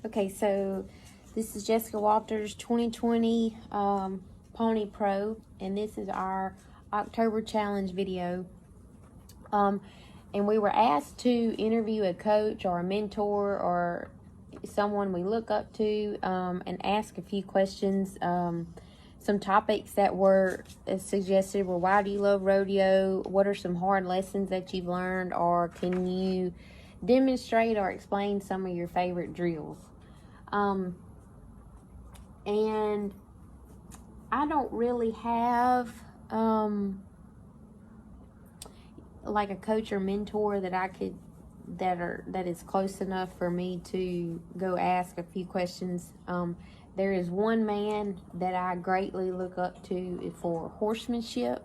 Okay, so this is Jessica Walters 2020 Pony Pro, and this is our October challenge video. And we were asked to interview a coach or a mentor or someone we look up to and ask a few questions. Some topics that were suggested were, why do you love rodeo? What are some hard lessons that you've learned? Or can you demonstrate or explain some of your favorite drills? And I don't really have like a coach or mentor that I could that is close enough for me to go ask a few questions. There is one man that I greatly look up to for horsemanship,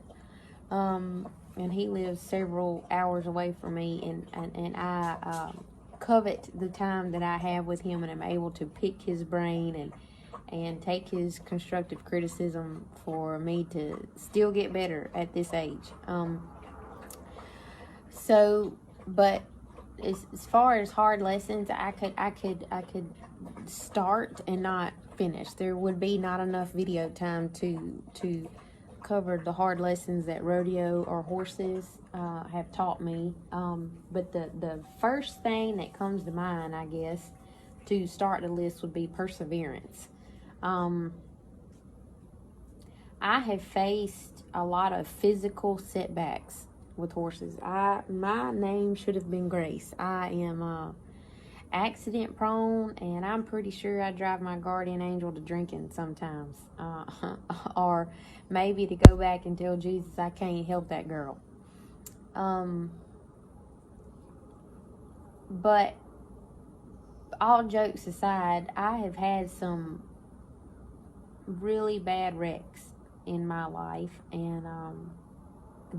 and he lives several hours away from me, and I covet the time that I have with him, and I'm able to pick his brain and take his constructive criticism for me to still get better at this age. But as far as hard lessons, I could start and not finish. There would be not enough video time to cover the hard lessons that rodeo or horses have taught me. But the first thing that comes to mind, I guess, to start the list would be perseverance. I have faced a lot of physical setbacks with horses. My name should have been Grace. I am accident prone, and I'm pretty sure I drive my guardian angel to drinking sometimes, or maybe to go back and tell Jesus I can't help that girl. But all jokes aside, I have had some really bad wrecks in my life, and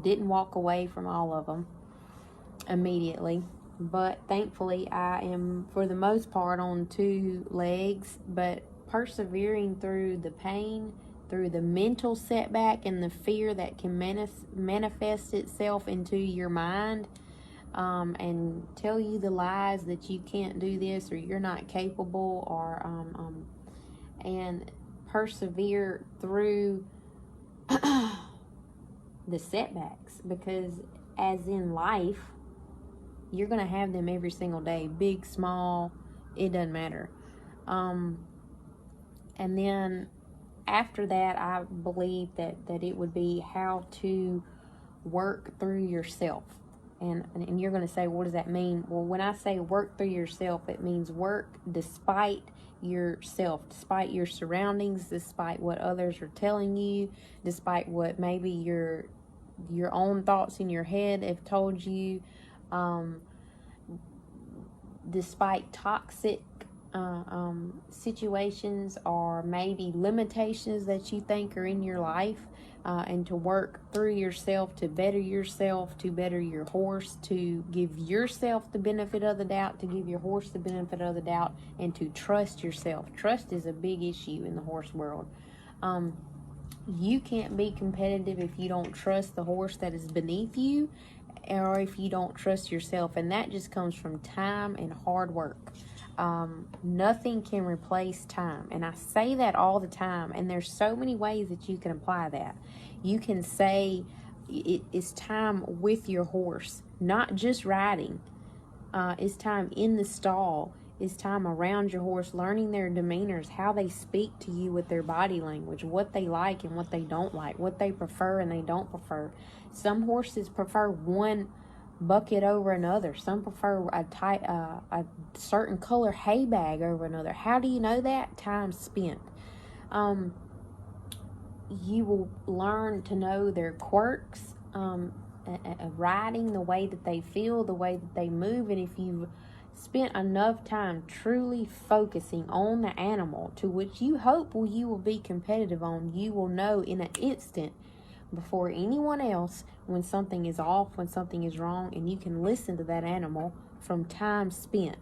didn't walk away from all of them immediately. But thankfully, I am, for the most part, on two legs. But persevering through the pain, through the mental setback and the fear that can manifest itself into your mind, and tell you the lies that you can't do this or you're not capable, or and persevere through the setbacks, because as in life, you're going to have them every single day, big, small, it doesn't matter. And then after that, I believe that it would be how to work through yourself. And you're going to say, what does that mean? Well, when I say work through yourself, it means work despite yourself, despite your surroundings, despite what others are telling you, despite what maybe your own thoughts in your head have told you, despite toxic situations or maybe limitations that you think are in your life, and to work through yourself to better your horse, to give yourself the benefit of the doubt, to give your horse the benefit of the doubt, and to trust yourself. Trust is a big issue in the horse world. You can't be competitive if you don't trust the horse that is beneath you, or if you don't trust yourself, and that just comes from time and hard work. Nothing can replace time, and I say that all the time, and there's so many ways that you can apply that. You can say it's time with your horse, not just riding. It's time in the stall. It's time around your horse, learning their demeanors, how they speak to you with their body language, what they like and what they don't like, what they prefer and they don't prefer. Some horses prefer one bucket over another. Some prefer a certain color hay bag over another. How do you know that? Time spent. You will learn to know their quirks, riding, the way that they feel, the way that they move, and if you've spent enough time truly focusing on the animal to which you hope you will be competitive on, you will know in an instant before anyone else when something is off, when something is wrong, and you can listen to that animal from time spent.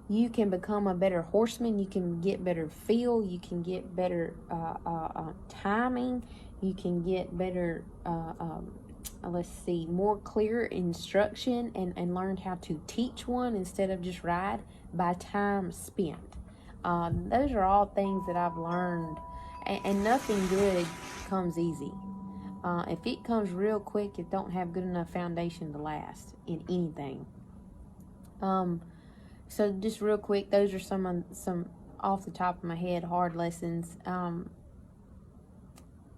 You can become a better horseman. You can get better feel. You can get better timing. You can get better let's see, more clear instruction and learned how to teach one instead of just ride by time spent. Those are all things that I've learned, and nothing good comes easy. If it comes real quick, it don't have good enough foundation to last in anything. So just real quick, those are some off the top of my head hard lessons.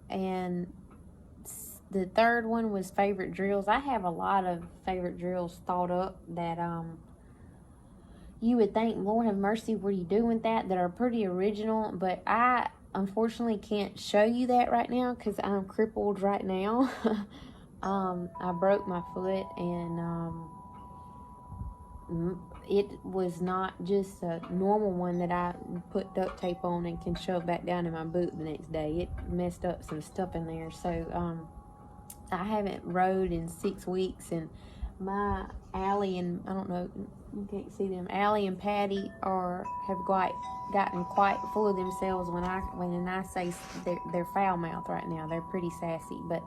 And the third one was favorite drills. I have a lot of favorite drills thought up that you would think, Lord have mercy, what are you doing with that are pretty original, but I unfortunately can't show you that right now because I'm crippled right now. I broke my foot, and it was not just a normal one that I put duct tape on and can shove back down in my boot the next day. It messed up some stuff in there. So I haven't rode in 6 weeks, and my Allie and, I don't know, you can't see them, Allie and Patty have gotten quite full of themselves when I say they're foul mouth right now. They're pretty sassy, but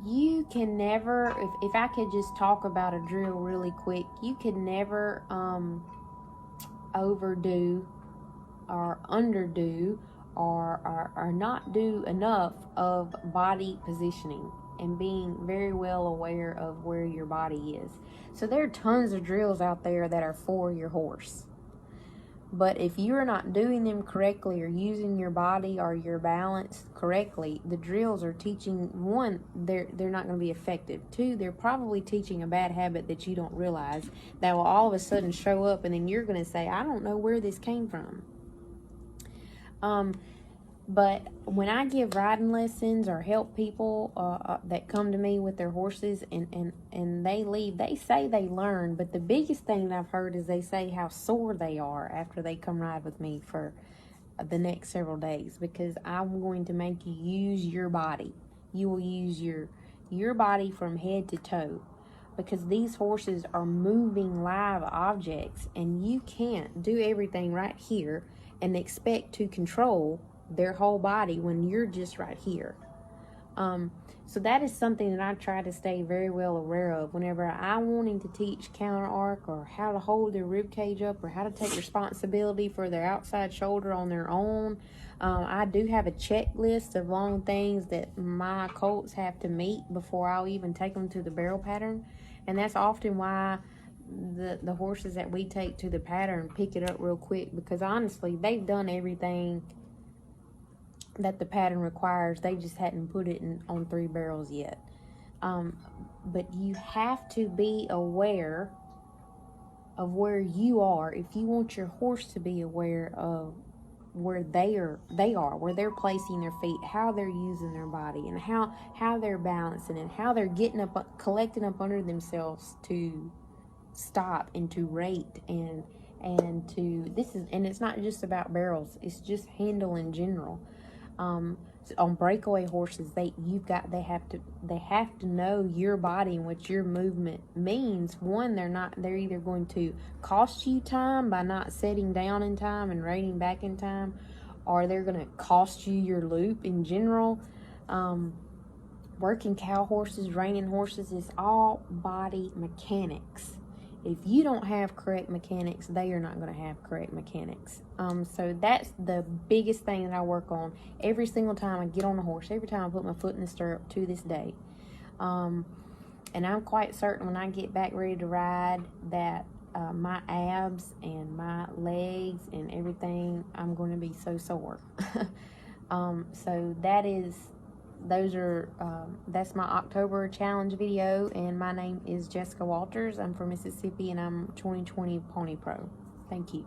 you can never, if I could just talk about a drill really quick, you can never overdo or underdo or not do enough of body positioning and being very well aware of where your body is. So there are tons of drills out there that are for your horse. But if you're not doing them correctly or using your body or your balance correctly, the drills are teaching, one, they're not going to be effective. Two, they're probably teaching a bad habit that you don't realize that will all of a sudden show up, and then you're going to say, I don't know where this came from. But when I give riding lessons or help people that come to me with their horses and they leave, they say they learn, but the biggest thing that I've heard is they say how sore they are after they come ride with me for the next several days, because I'm going to make you use your body. You will use your body from head to toe, because these horses are moving live objects, and you can't do everything right here and expect to control their whole body when you're just right here. So that is something that I try to stay very well aware of whenever I'm wanting to teach counter arc, or how to hold their rib cage up, or how to take responsibility for their outside shoulder on their own. I do have a checklist of long things that my colts have to meet before I'll even take them to the barrel pattern, and that's often why the horses that we take to the pattern pick it up real quick, because honestly they've done everything that the pattern requires. They just hadn't put it on 3 barrels yet. But you have to be aware of where you are if you want your horse to be aware of where they are, where they're placing their feet, how they're using their body, and how they're balancing, and how they're getting up, collecting up under themselves to stop and to rate and to and it's not just about barrels, it's just handle in general. On breakaway horses, they have to know your body and what your movement means. One, they're either going to cost you time by not setting down in time and rating back in time, or they're going to cost you your loop in general. Working cow horses, reining horses is all body mechanics. If you don't have correct mechanics, they are not going to have correct mechanics. So that's the biggest thing that I work on every single time I get on a horse, every time I put my foot in the stirrup to this day. And I'm quite certain when I get back ready to ride that my abs and my legs and everything, I'm going to be so sore. So that's my October challenge video, and my name is Jessica Walters. I'm from Mississippi, and I'm 2020 Pony Pro. Thank you.